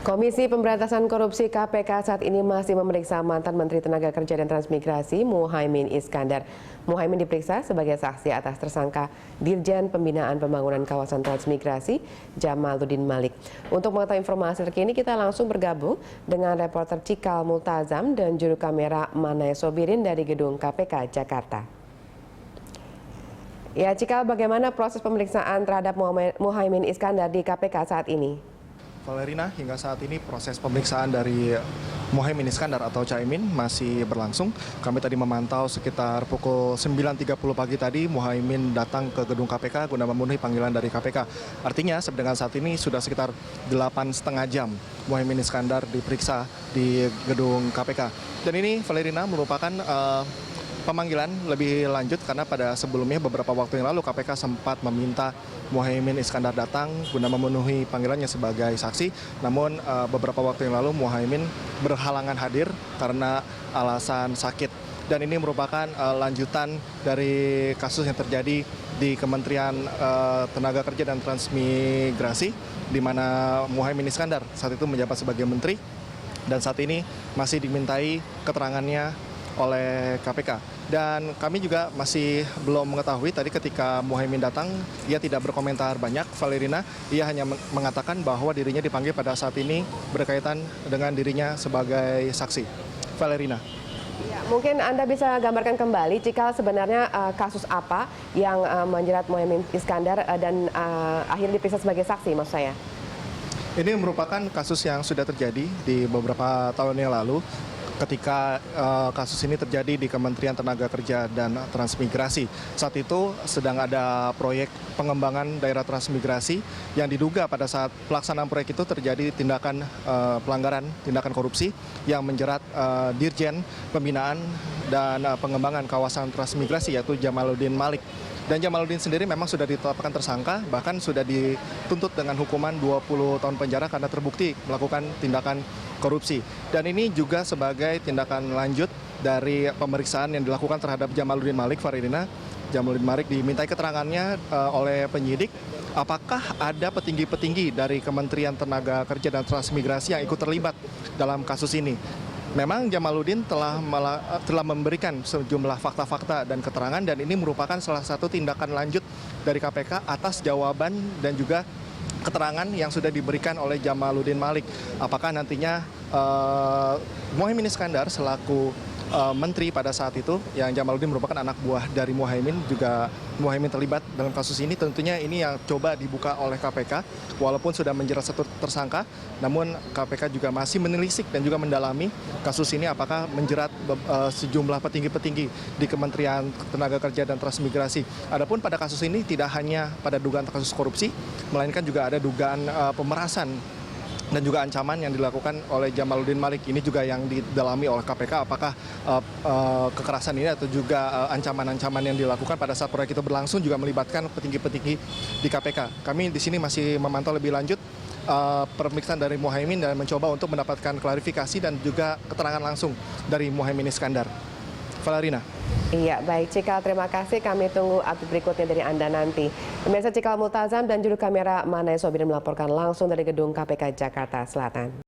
Komisi Pemberantasan Korupsi KPK saat ini masih memeriksa mantan Menteri Tenaga Kerja dan Transmigrasi Muhaimin Iskandar. Muhaimin diperiksa sebagai saksi atas tersangka Dirjen Pembinaan Pembangunan Kawasan Transmigrasi Jamaluddin Malik. Untuk mengetahui informasi terkini kita langsung bergabung dengan reporter Cikal Multazam dan juru kamera Manay Sobirin dari Gedung KPK Jakarta. Ya, Cikal, bagaimana proses pemeriksaan terhadap Muhaimin Iskandar di KPK saat ini? Valerina, hingga saat ini proses pemeriksaan dari Muhaimin Iskandar atau Caimin masih berlangsung. Kami tadi memantau sekitar pukul 9.30 pagi tadi Muhaimin datang ke gedung KPK guna memenuhi panggilan dari KPK. Artinya dengan saat ini sudah sekitar 8,5 jam Muhaimin Iskandar diperiksa di gedung KPK. Dan ini Valerina merupakan pemanggilan lebih lanjut karena pada sebelumnya beberapa waktu yang lalu KPK sempat meminta Muhaimin Iskandar datang guna memenuhi panggilannya sebagai saksi. Namun beberapa waktu yang lalu Muhaimin berhalangan hadir karena alasan sakit. Dan ini merupakan lanjutan dari kasus yang terjadi di Kementerian Tenaga Kerja dan Transmigrasi, di mana Muhaimin Iskandar saat itu menjabat sebagai menteri dan saat ini masih dimintai keterangannya oleh KPK. Dan kami juga masih belum mengetahui tadi ketika Muhaimin datang, ia tidak berkomentar banyak, Valerina. Ia hanya mengatakan bahwa dirinya dipanggil pada saat ini berkaitan dengan dirinya sebagai saksi. Valerina. Ya, mungkin Anda bisa gambarkan kembali, Cikal, sebenarnya kasus apa yang menjerat Muhaimin Iskandar dan akhirnya diperiksa sebagai saksi, maksud saya? Ini merupakan kasus yang sudah terjadi di beberapa tahun yang lalu, ketika kasus ini terjadi di Kementerian Tenaga Kerja dan Transmigrasi. Saat itu sedang ada proyek pengembangan daerah transmigrasi yang diduga pada saat pelaksanaan proyek itu terjadi tindakan pelanggaran, tindakan korupsi yang menjerat Dirjen Pembinaan dan Pengembangan Kawasan Transmigrasi yaitu Jamaluddin Malik. Dan Jamaluddin sendiri memang sudah ditetapkan tersangka, bahkan sudah dituntut dengan hukuman 20 tahun penjara karena terbukti melakukan tindakan korupsi. Dan ini juga sebagai tindakan lanjut dari pemeriksaan yang dilakukan terhadap Jamaluddin Malik, Faridina. Jamaluddin Malik dimintai keterangannya oleh penyidik, apakah ada petinggi-petinggi dari Kementerian Tenaga Kerja dan Transmigrasi yang ikut terlibat dalam kasus ini. Memang Jamaluddin telah memberikan sejumlah fakta-fakta dan keterangan, dan ini merupakan salah satu tindakan lanjut dari KPK atas jawaban dan juga keterangan yang sudah diberikan oleh Jamaluddin Malik. Apakah nantinya Muhaimin Iskandar selaku menteri pada saat itu, yang Jamaluddin merupakan anak buah dari Muhaimin, juga Muhaimin terlibat dalam kasus ini. Tentunya ini yang coba dibuka oleh KPK, walaupun sudah menjerat satu tersangka, namun KPK juga masih menelisik dan juga mendalami kasus ini apakah menjerat sejumlah petinggi-petinggi di Kementerian Tenaga Kerja dan Transmigrasi. Adapun pada kasus ini tidak hanya pada dugaan kasus korupsi, melainkan juga ada dugaan pemerasan dan juga ancaman yang dilakukan oleh Jamaluddin Malik. Ini juga yang didalami oleh KPK, apakah kekerasan ini atau juga ancaman-ancaman yang dilakukan pada saat proyek itu berlangsung juga melibatkan petinggi-petinggi di KPK. Kami di sini masih memantau lebih lanjut pemeriksaan dari Muhaimin dan mencoba untuk mendapatkan klarifikasi dan juga keterangan langsung dari Muhaimin Iskandar. Valerina. Iya, baik Cikal, terima kasih. Kami tunggu update berikutnya dari Anda nanti. Pemirsa, Cikal Multazam dan juru kamera Manay Sobirin melaporkan langsung dari gedung KPK Jakarta Selatan.